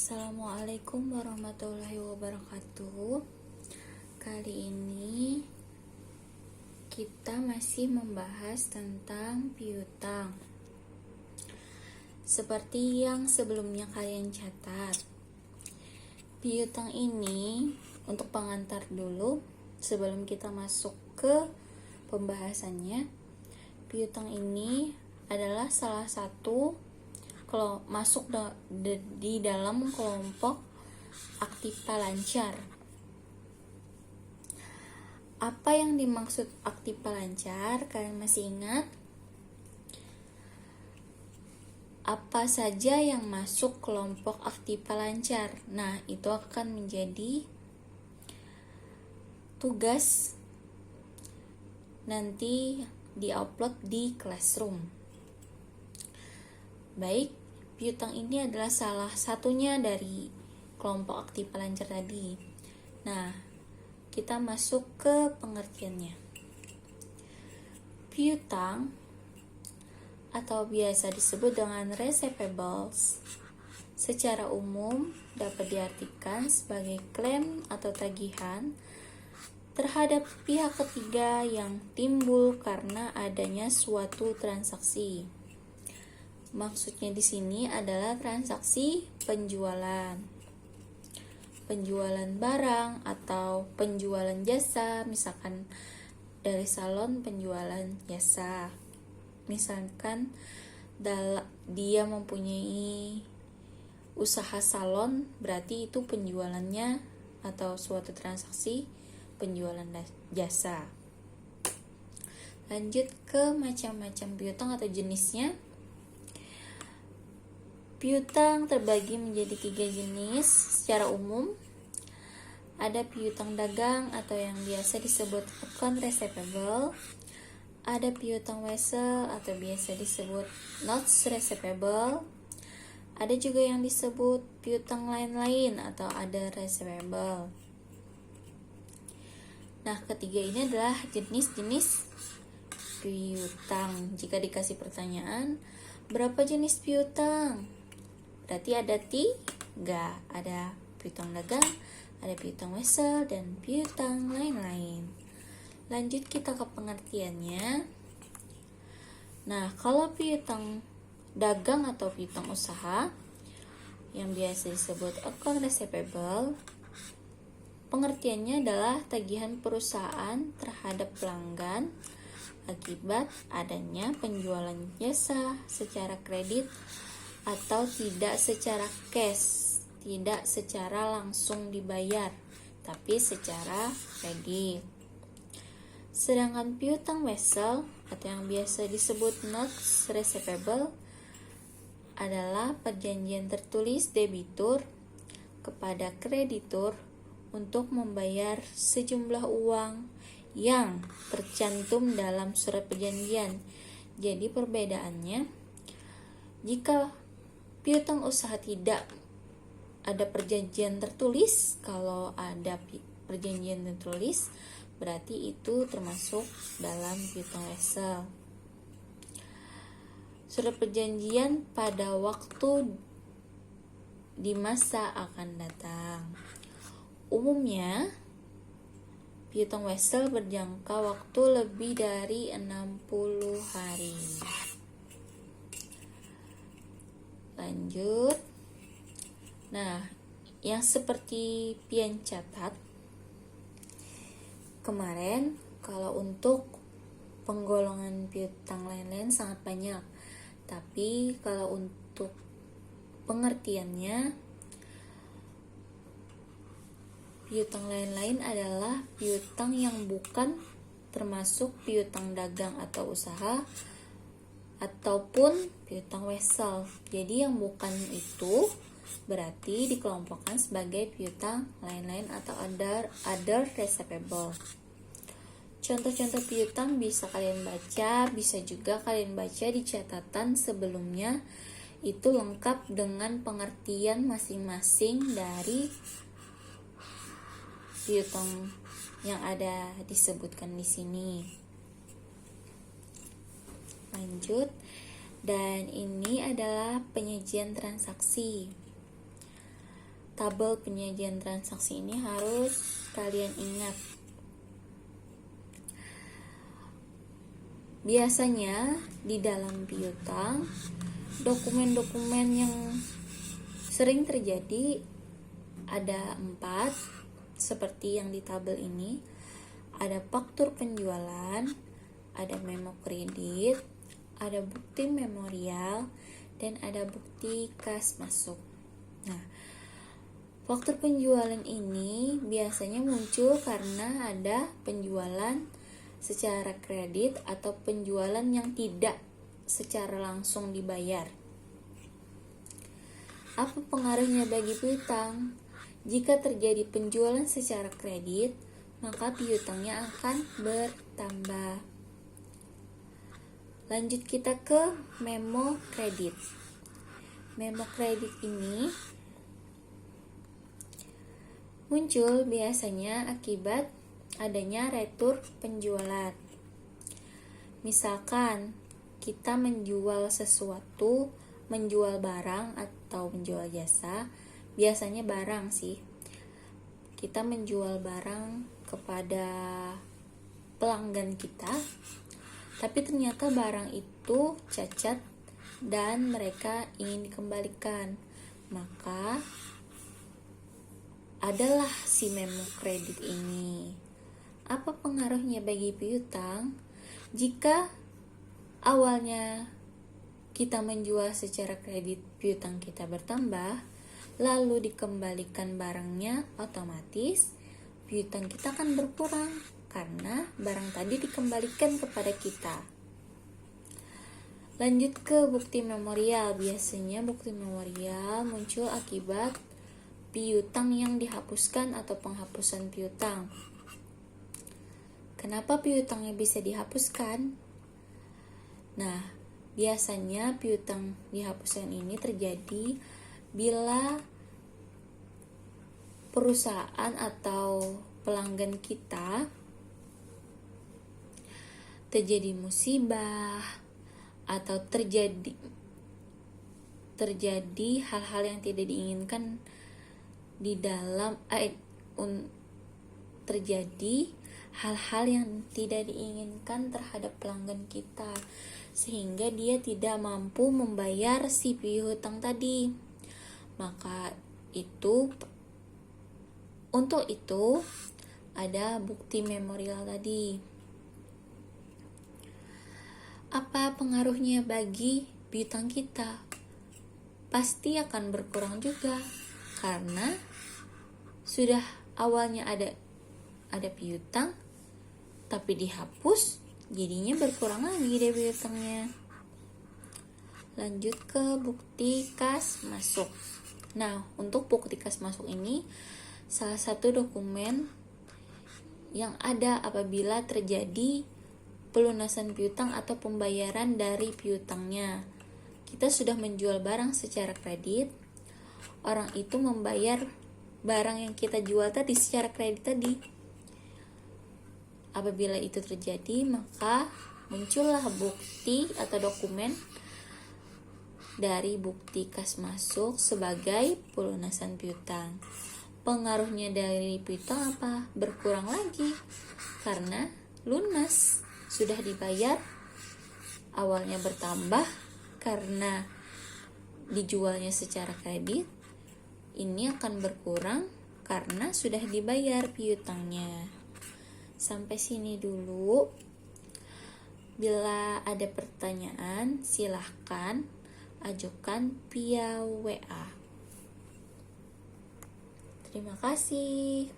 Assalamualaikum warahmatullahi wabarakatuh. Kali ini kita masih membahas tentang piutang. Seperti yang sebelumnya kalian catat, piutang ini untuk pengantar dulu sebelum kita masuk ke pembahasannya. Piutang ini adalah salah satu kalau masuk di dalam kelompok aktiva lancar. Apa yang dimaksud aktiva lancar? Kalian masih ingat? Apa saja yang masuk kelompok aktiva lancar? Nah, itu akan menjadi tugas nanti di-upload di Classroom. Baik, piutang ini adalah salah satunya dari kelompok aktiva lancar tadi. Nah, kita masuk ke pengertiannya. Piutang atau biasa disebut dengan receivables secara umum dapat diartikan sebagai klaim atau tagihan terhadap pihak ketiga yang timbul karena adanya suatu transaksi. Maksudnya di sini adalah transaksi penjualan barang atau penjualan jasa, misalkan dari salon penjualan jasa. Misalkan dia mempunyai usaha salon, berarti itu penjualannya atau suatu transaksi penjualan jasa. Lanjut ke macam-macam piutang atau jenisnya. Piutang terbagi menjadi 3 jenis secara umum. Ada piutang dagang atau yang biasa disebut account receivable. Ada piutang wesel atau biasa disebut notes receivable. Ada juga yang disebut piutang lain-lain atau other receivable. Nah, ketiga ini adalah jenis-jenis piutang. Jika dikasih pertanyaan, berapa jenis piutang? Berarti ada 3, ada piutang dagang, ada piutang wesel, dan piutang lain-lain. Lanjut kita ke pengertiannya. Nah, kalau piutang dagang atau piutang usaha, yang biasa disebut account receivable, pengertiannya adalah tagihan perusahaan terhadap pelanggan akibat adanya penjualan jasa secara kredit atau tidak secara cash, tidak secara langsung dibayar, tapi secara kredit. Sedangkan piutang wesel atau yang biasa disebut notes receivable adalah perjanjian tertulis debitur kepada kreditur untuk membayar sejumlah uang yang tercantum dalam surat perjanjian. Jadi perbedaannya, jika piutang usaha tidak ada perjanjian tertulis, kalau ada perjanjian tertulis berarti itu termasuk dalam piutang wesel. Surat perjanjian pada waktu di masa akan datang. Umumnya piutang wesel berjangka waktu lebih dari 60 hari. Lanjut. Nah, yang seperti pian catat kemarin, kalau untuk penggolongan piutang lain-lain sangat banyak. Tapi kalau untuk pengertiannya, piutang lain-lain adalah piutang yang bukan termasuk piutang dagang atau usaha ataupun piutang wesel. Jadi yang bukan itu berarti dikelompokkan sebagai piutang lain-lain atau other receivable. Contoh-contoh piutang bisa kalian baca, bisa juga kalian baca di catatan sebelumnya. Itu lengkap dengan pengertian masing-masing dari piutang yang ada disebutkan di sini. Lanjut. Dan ini adalah penyajian transaksi. tabel penyajian transaksi ini harus kalian ingat. Biasanya di dalam piutang, dokumen-dokumen yang sering terjadi ada 4, seperti yang di tabel ini. Ada faktur penjualan, ada memo kredit, ada bukti memorial, dan ada bukti kas masuk. Nah, faktur penjualan ini biasanya muncul karena ada penjualan secara kredit atau penjualan yang tidak secara langsung dibayar. Apa pengaruhnya bagi piutang? Jika terjadi penjualan secara kredit, maka piutangnya akan bertambah. Lanjut kita ke memo kredit. Memo kredit ini muncul biasanya akibat adanya retur penjualan. Misalkan kita menjual sesuatu, menjual barang atau menjual jasa, biasanya barang sih. Kita menjual barang kepada pelanggan kita, tapi ternyata barang itu cacat dan mereka ingin dikembalikan. Maka adalah si memo kredit ini. Apa pengaruhnya bagi piutang? Jika awalnya kita menjual secara kredit, piutang kita bertambah, lalu dikembalikan barangnya, otomatis piutang kita akan berkurang karena barang tadi dikembalikan kepada kita. Lanjut ke bukti memorial. Biasanya bukti memorial muncul akibat piutang yang dihapuskan atau penghapusan piutang. Kenapa piutangnya bisa dihapuskan? Nah, biasanya piutang dihapuskan ini terjadi bila perusahaan atau pelanggan kita terjadi musibah atau terjadi hal-hal yang tidak diinginkan di dalam terjadi hal-hal yang tidak diinginkan terhadap pelanggan kita, sehingga dia tidak mampu membayar si piutang tadi. Maka untuk itu ada bukti memorial tadi. Apa pengaruhnya bagi piutang kita? Pasti akan berkurang juga, karena sudah awalnya ada piutang tapi dihapus, jadinya berkurang lagi deh piutangnya. Lanjut ke bukti kas masuk. Nah, untuk bukti kas masuk ini salah satu dokumen yang ada apabila terjadi pelunasan piutang atau pembayaran dari piutangnya. Kita sudah menjual barang secara kredit, orang itu membayar barang yang kita jual tadi secara kredit tadi. Apabila itu terjadi, maka muncullah bukti atau dokumen dari bukti kas masuk sebagai pelunasan piutang. Pengaruhnya dari piutang apa? Berkurang lagi karena lunas, sudah dibayar, awalnya bertambah karena dijualnya secara kredit, ini akan berkurang karena sudah dibayar piutangnya. Sampai sini dulu. Bila ada pertanyaan, silahkan ajukan via WA. Terima kasih.